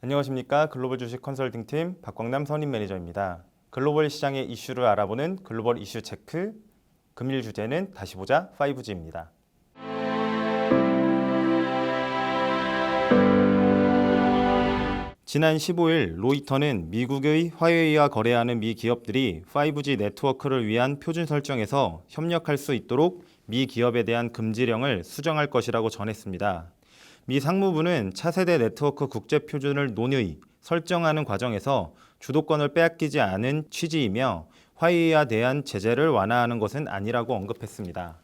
안녕하십니까. 글로벌 주식 컨설팅팀 박광남 선임 매니저입니다. 글로벌 시장의 이슈를 알아보는 글로벌 이슈 체크, 금일 주제는 다시 보자 5G입니다. 지난 15일 로이터는 미국의 화웨이와 거래하는 미 기업들이 5G 네트워크를 위한 표준 설정에서 협력할 수 있도록 미 기업에 대한 금지령을 수정할 것이라고 전했습니다. 미 상무부는 차세대 네트워크 국제 표준을 논의, 설정하는 과정에서 주도권을 빼앗기지 않은 취지이며 화웨이에 대한 제재를 완화하는 것은 아니라고 언급했습니다.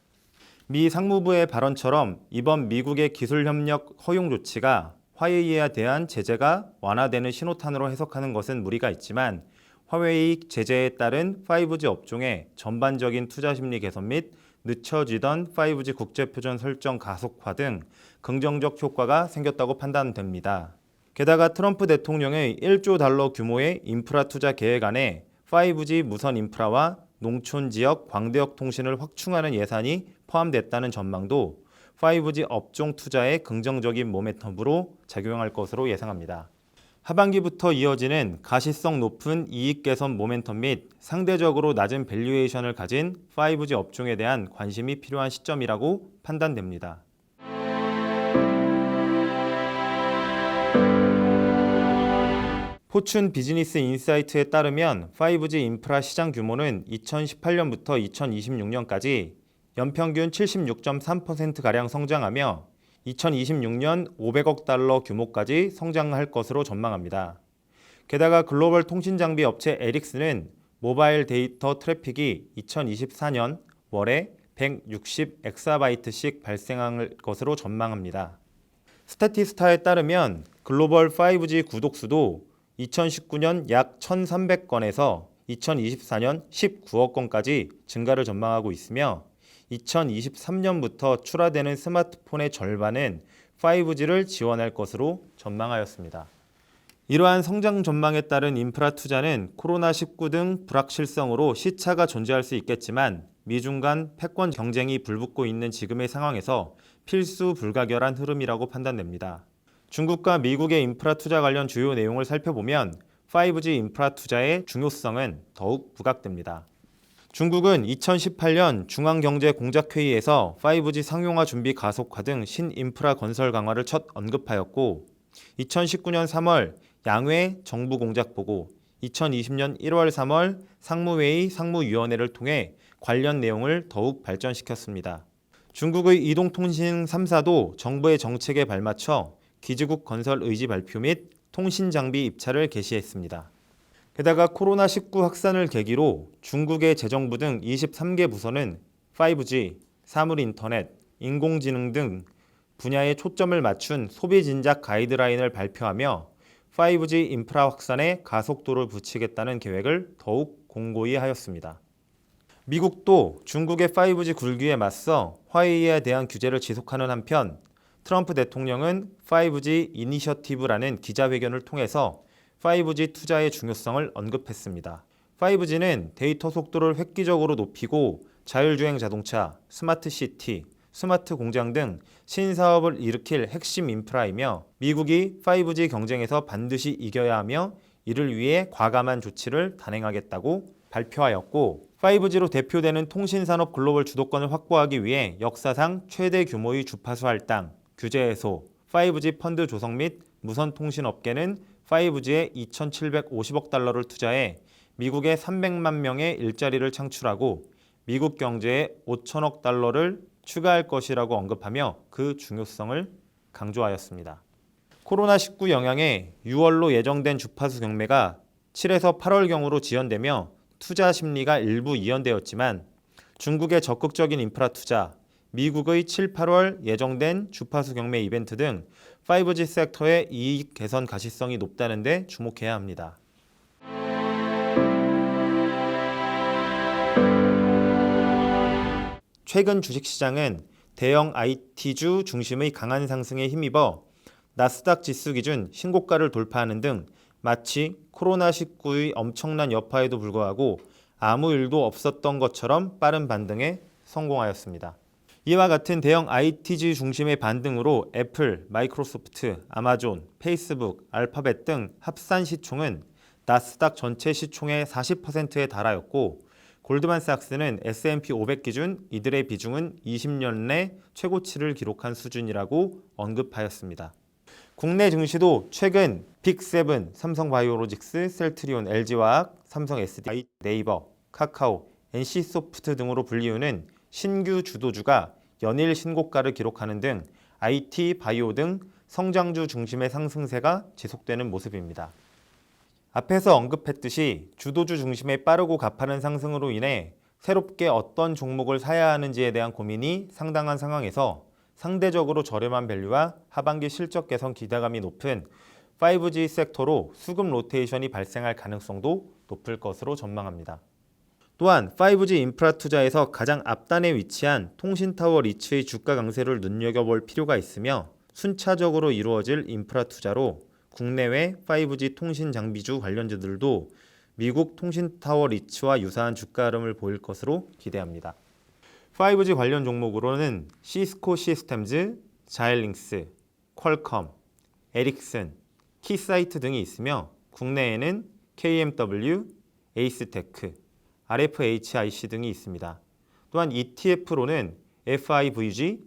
미 상무부의 발언처럼 이번 미국의 기술협력 허용 조치가 화웨이에 대한 제재가 완화되는 신호탄으로 해석하는 것은 무리가 있지만 화웨이 제재에 따른 5G 업종의 전반적인 투자 심리 개선 및 늦춰지던 5G 국제표준 설정 가속화 등 긍정적 효과가 생겼다고 판단됩니다. 게다가 트럼프 대통령의 1조 달러 규모의 인프라 투자 계획 안에 5G 무선 인프라와 농촌 지역 광대역 통신을 확충하는 예산이 포함됐다는 전망도 5G 업종 투자에 긍정적인 모멘텀으로 작용할 것으로 예상합니다. 하반기부터 이어지는 가시성 높은 이익 개선 모멘텀 및 상대적으로 낮은 밸류에이션을 가진 5G 업종에 대한 관심이 필요한 시점이라고 판단됩니다. 포춘 비즈니스 인사이트에 따르면 5G 인프라 시장 규모는 2018년부터 2026년까지 연평균 76.3%가량 성장하며 2026년 500억 달러 규모까지 성장할 것으로 전망합니다. 게다가 글로벌 통신 장비 업체 에릭스는 모바일 데이터 트래픽이 2024년 월에 160 엑사바이트씩 발생할 것으로 전망합니다. 스태티스타에 따르면 글로벌 5G 구독수도 2019년 약 1,300건에서 2024년 19억 건까지 증가를 전망하고 있으며 2023년부터 출하되는 스마트폰의 절반은 5G를 지원할 것으로 전망하였습니다. 이러한 성장 전망에 따른 인프라 투자는 코로나19 등 불확실성으로 시차가 존재할 수 있겠지만 미중 간 패권 경쟁이 불붙고 있는 지금의 상황에서 필수 불가결한 흐름이라고 판단됩니다. 중국과 미국의 인프라 투자 관련 주요 내용을 살펴보면 5G 인프라 투자의 중요성은 더욱 부각됩니다. 중국은 2018년 중앙경제공작회의에서 5G 상용화 준비 가속화 등 신인프라 건설 강화를 첫 언급하였고 2019년 3월 양회 정부공작보고, 2020년 1월 3월 상무회의 상무위원회를 통해 관련 내용을 더욱 발전시켰습니다. 중국의 이동통신 3사도 정부의 정책에 발맞춰 기지국 건설 의지 발표 및 통신장비 입찰을 개시했습니다. 게다가 코로나19 확산을 계기로 중국의 재정부 등 23개 부서는 5G, 사물인터넷, 인공지능 등 분야에 초점을 맞춘 소비 진작 가이드라인을 발표하며 5G 인프라 확산에 가속도를 붙이겠다는 계획을 더욱 공고히 하였습니다. 미국도 중국의 5G 굴기에 맞서 화웨이에 대한 규제를 지속하는 한편 트럼프 대통령은 5G 이니셔티브라는 기자회견을 통해서 5G 투자의 중요성을 언급했습니다. 5G는 데이터 속도를 획기적으로 높이고 자율주행 자동차, 스마트 시티, 스마트 공장 등 신사업을 일으킬 핵심 인프라이며 미국이 5G 경쟁에서 반드시 이겨야 하며 이를 위해 과감한 조치를 단행하겠다고 발표하였고 5G로 대표되는 통신산업 글로벌 주도권을 확보하기 위해 역사상 최대 규모의 주파수 할당, 규제 해소, 5G 펀드 조성 및 무선 통신 업계는 5G에 2,750억 달러를 투자해 미국의 300만 명의 일자리를 창출하고 미국 경제에 5천억 달러를 추가할 것이라고 언급하며 그 중요성을 강조하였습니다. 코로나19 영향에 6월로 예정된 주파수 경매가 7에서 8월경으로 지연되며 투자 심리가 일부 이연되었지만 중국의 적극적인 인프라 투자, 미국의 7, 8월 예정된 주파수 경매 이벤트 등 5G 섹터의 이익 개선 가시성이 높다는 데 주목해야 합니다. 최근 주식시장은 대형 IT주 중심의 강한 상승에 힘입어 나스닥 지수 기준 신고가를 돌파하는 등 마치 코로나19의 엄청난 여파에도 불구하고 아무 일도 없었던 것처럼 빠른 반등에 성공하였습니다. 이와 같은 대형 IT주 중심의 반등으로 애플, 마이크로소프트, 아마존, 페이스북, 알파벳 등 합산 시총은 나스닥 전체 시총의 40%에 달하였고 골드만삭스는 S&P 500 기준 이들의 비중은 20년 내 최고치를 기록한 수준이라고 언급하였습니다. 국내 증시도 최근 빅7, 삼성바이오로직스, 셀트리온, LG화학, 삼성 SD, 네이버, 카카오, NC소프트 등으로 불리우는 신규 주도주가 연일 신고가를 기록하는 등 IT, 바이오 등 성장주 중심의 상승세가 지속되는 모습입니다. 앞에서 언급했듯이 주도주 중심의 빠르고 가파른 상승으로 인해 새롭게 어떤 종목을 사야 하는지에 대한 고민이 상당한 상황에서 상대적으로 저렴한 밸류와 하반기 실적 개선 기대감이 높은 5G 섹터로 수급 로테이션이 발생할 가능성도 높을 것으로 전망합니다. 또한 5G 인프라 투자에서 가장 앞단에 위치한 통신타워 리츠의 주가 강세를 눈여겨볼 필요가 있으며 순차적으로 이루어질 인프라 투자로 국내외 5G 통신 장비주 관련주들도 미국 통신타워 리츠와 유사한 주가 흐름을 보일 것으로 기대합니다. 5G 관련 종목으로는 시스코 시스템즈, 자일링스, 퀄컴, 에릭슨, 키사이트 등이 있으며 국내에는 KMW, 에이스테크, RFHIC 등이 있습니다. 또한 ETF로는 FIVG,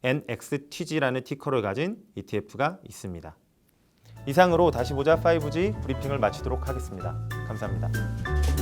NXTG라는 티커를 가진 ETF가 있습니다. 이상으로 다시 보자 5G 브리핑을 마치도록 하겠습니다. 감사합니다.